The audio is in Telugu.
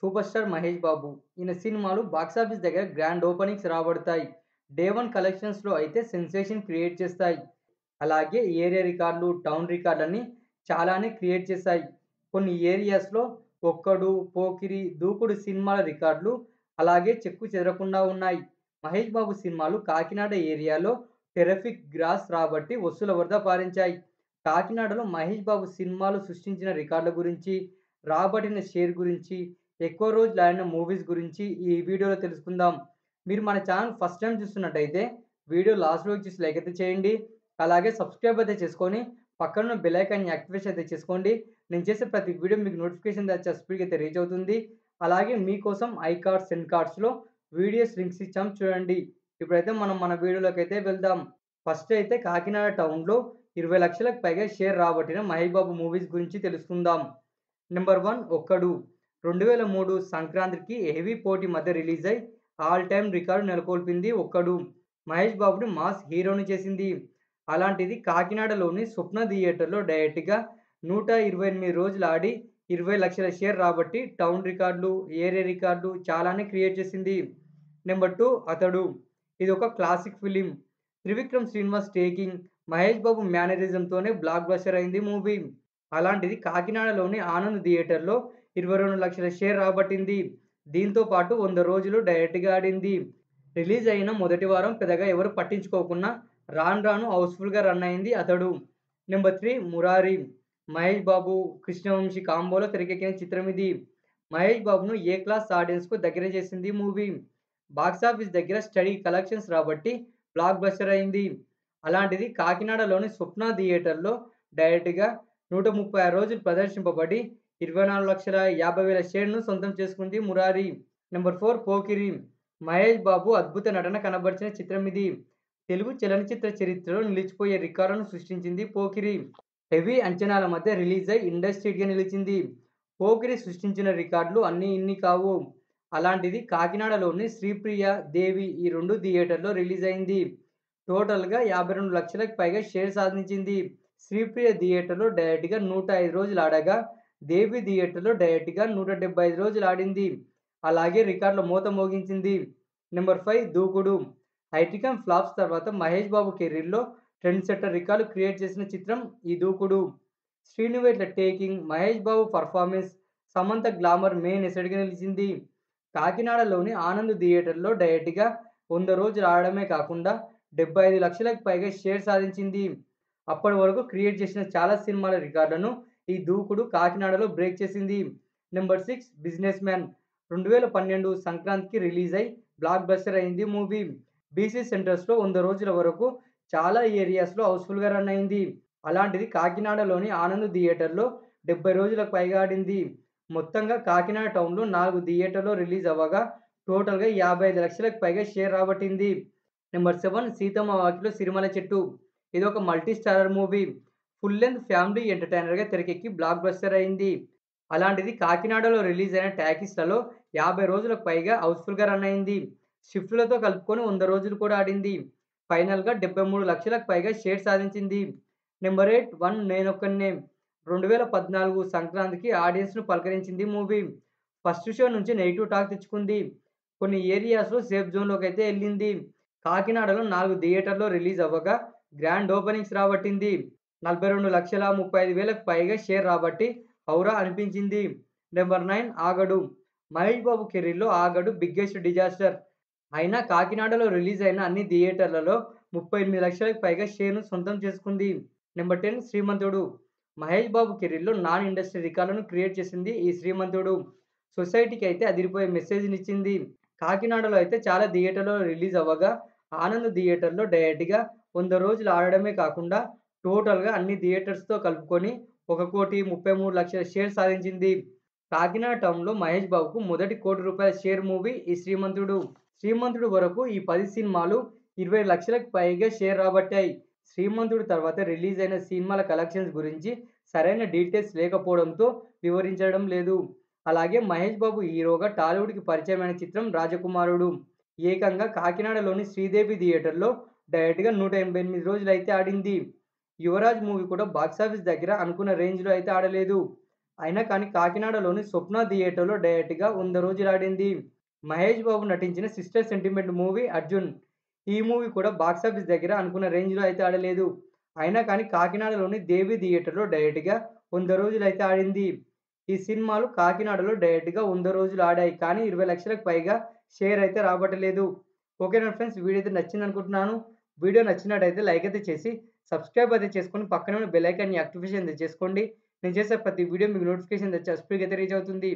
Super star Mahesh Babu. ఈయన సినిమాలు బాక్సాఫీస్ దగ్గర గ్రాండ్ ఓపెనింగ్స్ రాబడతాయి. డే వన్ కలెక్షన్స్‌లో అయితే సెన్సేషన్ క్రియేట్ చేస్తాయి. అలాగే ఏరియా రికార్డులు, టౌన్ రికార్డులని చాలానే క్రియేట్ చేశాయి. కొన్ని ఏరియాస్‌లో 'ఒక్కడు', 'పోకిరి', 'దూకుడు' సినిమాల రికార్డులు అలాగే చెక్కు చెదరకుండా ఉన్నాయి. మహేష్ బాబు సినిమాలు కాకినాడ ఏరియాలో టెర్రిఫిక్ గ్రాస్ రాబట్టి వసూళ్ల వరద పారించాయి. కాకినాడలో మహేష్ బాబు సినిమాలు సృష్టించిన రికార్డుల గురించి, రాబడిన షేర్ గురించి, ఎక్కువ రోజులు ఆడిన మూవీస్ గురించి ఈ వీడియోలో తెలుసుకుందాం. మీరు మన ఛానల్ ఫస్ట్ టైమ్ చూస్తున్నట్టయితే వీడియో లాస్ట్ వరకు చూసి లైక్ అయితే చేయండి. అలాగే సబ్స్క్రైబ్ అయితే చేసుకొని పక్కనున్న బెల్ ఐకాన్‌ని యాక్టివేషన్ అయితే చేసుకోండి. నేను చేసే ప్రతి వీడియో మీకు నోటిఫికేషన్ ద్వారా స్పీడ్‌గా అయితే రీచ్ అవుతుంది. అలాగే మీకోసం ఐ కార్డ్స్, సెండ్ కార్డ్స్‌లో వీడియోస్ లింక్స్ ఇచ్చాం చూడండి. ఇప్పుడైతే మనం మన వీడియోలోకైతే వెళ్దాం. ఫస్ట్ అయితే కాకినాడ టౌన్‌లో 20,00,000కి పైగా షేర్ రాబట్టిన మహేష్ బాబు మూవీస్ గురించి తెలుసుకుందాం. నంబర్ 1 ఒక్కడు. 2003 సంక్రాంతికి హెవీ పోటీ మధ్య రిలీజ్ అయ్యి ఆల్ టైమ్ రికార్డ్ నెలకొల్పింది 'ఒక్కడు'. మహేష్ బాబుని మాస్ హీరోని చేసింది. అలాంటిది కాకినాడలోని స్వప్న థియేటర్‌లో డైరెక్ట్‌గా 128 రోజులు ఆడి 20,00,000 షేర్ రాబట్టి టౌన్ రికార్డులు, ఏరియా రికార్డులు చాలానే క్రియేట్ చేసింది. నంబర్ 2 అతడు. ఇదొక classic film. Trivikram Srinivas taking, Mahesh Babu మేనరిజంతోనే బ్లాక్ బస్టర్ అయింది మూవీ. అలాంటిది కాకినాడలోని ఆనంద్ థియేటర్‌లో 22,00,000 షేర్ రాబట్టింది. దీంతో పాటు 100 రోజులు డైరెక్ట్‌గా ఆడింది. రిలీజ్ అయిన మొదటి వారం పెద్దగా ఎవరు పట్టించుకోకున్నా రాను రాను హౌస్‌ఫుల్‌గా రన్ అయింది అతడు. నంబర్ 3 మురారి. మహేష్ బాబు, కృష్ణవంశీ కాంబోలో తెరకెక్కిన చిత్రం ఇది. మహేష్ బాబును ఏ క్లాస్ ఆడియన్స్‌కు దగ్గర చేసింది మూవీ. బాక్సాఫీస్ దగ్గర స్టడీ కలెక్షన్స్ రాబట్టి బ్లాక్ బస్టర్ అయింది. అలాంటిది కాకినాడలోని స్వప్న థియేటర్‌లో డైరెక్ట్‌గా 136 రోజులు ప్రదర్శింపబడి 24,50,000 షేర్‌ను సొంతం చేసుకుంది 'మురారి'. నంబర్ 4 'పోకిరి'. మహేష్ బాబు అద్భుత నటన కనబరిచిన చిత్రం ఇది. తెలుగు చలనచిత్ర చరిత్రలో నిలిచిపోయే రికార్డులను సృష్టించింది 'పోకిరి'. హెవీ అంచనాల మధ్య రిలీజ్ అయ్యి ఇండస్ట్రీ హిట్‌గా నిలిచింది. 'పోకిరి' సృష్టించిన రికార్డులు అన్నీ ఇన్ని కావు. అలాంటిది కాకినాడలోని శ్రీప్రియ, దేవి ఈ 2 థియేటర్‌లో రిలీజ్ అయింది. టోటల్‌గా 52,00,000కి పైగా షేర్ సాధించింది. శ్రీప్రియ థియేటర్‌లో డైరెక్ట్‌గా 105 రోజులు ఆడగా, దేవి థియేటర్‌లో డైరెక్ట్‌గా 175 రోజులు ఆడింది. అలాగే రికార్డుల మోత మోగించింది. నంబర్ 5 దూకుడు. ఐటెమ్ ఫ్లాప్స్ తర్వాత మహేష్ బాబు కెరీర్‌లో ట్రెండ్ సెట్టర్ రికార్డులు క్రియేట్ చేసిన చిత్రం ఈ 'దూకుడు'. శ్రీనువైట్ల టేకింగ్, మహేష్ బాబు పెర్ఫార్మెన్స్, సమంత గ్లామర్ మెయిన్ ఎసెట్‌గా నిలిచింది. కాకినాడలోని ఆనంద్ థియేటర్‌లో డైరెక్ట్‌గా 100 రోజులు ఆడడమే కాకుండా 75,00,000కి పైగా షేర్ సాధించింది. అప్పటి వరకు క్రియేట్ చేసిన చాలా సినిమాల రికార్డులను ఈ 'దూకుడు' కాకినాడలో బ్రేక్ చేసింది. Number 6 business man. 2012 సంక్రాంతికి రిలీజ్ అయ్యి బ్లాక్ బస్టర్ అయింది మూవీ. బీసీ సెంటర్స్‌లో 100 రోజుల వరకు చాలా ఏరియాస్‌లో హౌస్‌ఫుల్‌గా రన్ అయింది. అలాంటిది కాకినాడలోని ఆనంద్ థియేటర్‌లో 70 రోజులకు పైగా ఆడింది. మొత్తంగా కాకినాడ టౌన్‌లో 4 థియేటర్‌లో రిలీజ్ అవ్వగా టోటల్‌గా 55,00,000కి పైగా షేర్ రాబట్టింది. నంబర్ 7 సీతమ్మ వాకిట్లో సిరిమల్ల చెట్టు. ఇదొక multi starrer movie. Full length family ఎంటర్‌టైనర్‌గా తెరకెక్కి బ్లాక్ బస్టర్ అయింది. అలాంటిది కాకినాడలో రిలీజ్ అయిన టాకీస్‌లలో 50 రోజులకు పైగా హౌస్‌ఫుల్‌గా రన్ అయింది. షిఫ్ట్‌లతో కలుపుకొని 100 రోజులు కూడా ఆడింది. ఫైనల్‌గా 73,00,000కి పైగా షేర్ సాధించింది. నంబర్ 8 వన్ నేనొక్కడినే. 2014 సంక్రాంతికి ఆడియన్స్‌ను పలకరించింది మూవీ. ఫస్ట్ షో నుంచి నెగెటివ్ టాక్ తెచ్చుకుంది. కొన్ని ఏరియాస్‌లో సేఫ్ జోన్‌లోకైతే ఎళ్ళింది. కాకినాడలో 4 థియేటర్‌లో రిలీజ్ అవ్వగా గ్రాండ్ ఓపెనింగ్స్ రాబట్టింది. 42,35,000కి పైగా షేర్ రాబట్టి ఔరా అనిపించింది. నంబర్ 9 ఆగడు. మహేష్ బాబు కెరీర్‌లో ఆగడు బిగ్గెస్ట్ డిజాస్టర్. అయినా కాకినాడలో రిలీజ్ అయిన అన్ని థియేటర్లలో 38,00,000కి పైగా షేర్‌ను సొంతం చేసుకుంది. నంబర్ 10 శ్రీమంతుడు. మహేష్ బాబు కెరీర్‌లో నాన్ ఇండస్ట్రీ రికార్డులను క్రియేట్ చేసింది ఈ శ్రీమంతుడు. సొసైటీకి అయితే అదిరిపోయే మెసేజ్‌నిచ్చింది. కాకినాడలో అయితే చాలా థియేటర్‌లో రిలీజ్ అవ్వగా ఆనంద్ థియేటర్‌లో డైరెక్ట్‌గా 100 రోజులు ఆడడమే కాకుండా టోటల్‌గా అన్ని థియేటర్స్‌తో కలుపుకొని 1,33,00,000 షేర్ సాధించింది. కాకినాడ టౌన్‌లో మహేష్ బాబుకు మొదటి ₹1,00,00,000 షేర్ మూవీ ఈ 'శ్రీమంతుడు'. 'శ్రీమంతుడు' వరకు ఈ 10 సినిమాలు 20,00,000కి పైగా షేర్ రాబట్టాయి. 'శ్రీమంతుడు' తర్వాత రిలీజ్ అయిన సినిమాల కలెక్షన్స్ గురించి సరైన డీటెయిల్స్ లేకపోవడంతో వివరించడం లేదు. అలాగే మహేష్ బాబు హీరోగా టాలీవుడ్‌కి పరిచయమైన చిత్రం 'రాజకుమారుడు'. ఏకంగా కాకినాడలోని శ్రీదేవి థియేటర్‌లో డైరెక్ట్‌గా 188 రోజులైతే ఆడింది. 'యువరాజ్' మూవీ కూడా బాక్సాఫీస్ దగ్గర అనుకున్న రేంజ్‌లో అయితే ఆడలేదు. అయినా కానీ కాకినాడలోని స్వప్న థియేటర్‌లో డైరెక్ట్‌గా 100 రోజులు ఆడింది. మహేష్ బాబు నటించిన 'సిస్టర్ సెంటిమెంట్' మూవీ 'అర్జున్'. ఈ మూవీ కూడా బాక్సాఫీస్ దగ్గర అనుకున్న రేంజ్‌లో అయితే ఆడలేదు. అయినా కానీ కాకినాడలోని దేవి థియేటర్‌లో డైరెక్ట్‌గా 100 రోజులైతే ఆడింది. ఈ సినిమాలు కాకినాడలో డైరెక్ట్‌గా 100 రోజులు ఆడాయి. కానీ 20,00,000కి పైగా షేర్ అయితే రాబట్టలేదు. ఓకేనా ఫ్రెండ్స్, వీడియో అయితే నచ్చిందనుకుంటున్నాను. వీడియో నచ్చినట్టయితే లైక్ అయితే చేసి, సబ్స్క్రైబ్ అయితే చేసుకొని పక్కనే ఉన్న బెల్ ఐకాన్‌ని యాక్టివేషన్ అయితే చేసుకోండి. నేను చేసే ప్రతి వీడియో మీకు నోటిఫికేషన్ వచ్చి స్పీడ్‌గా అయితే రీచ్ అవుతుంది.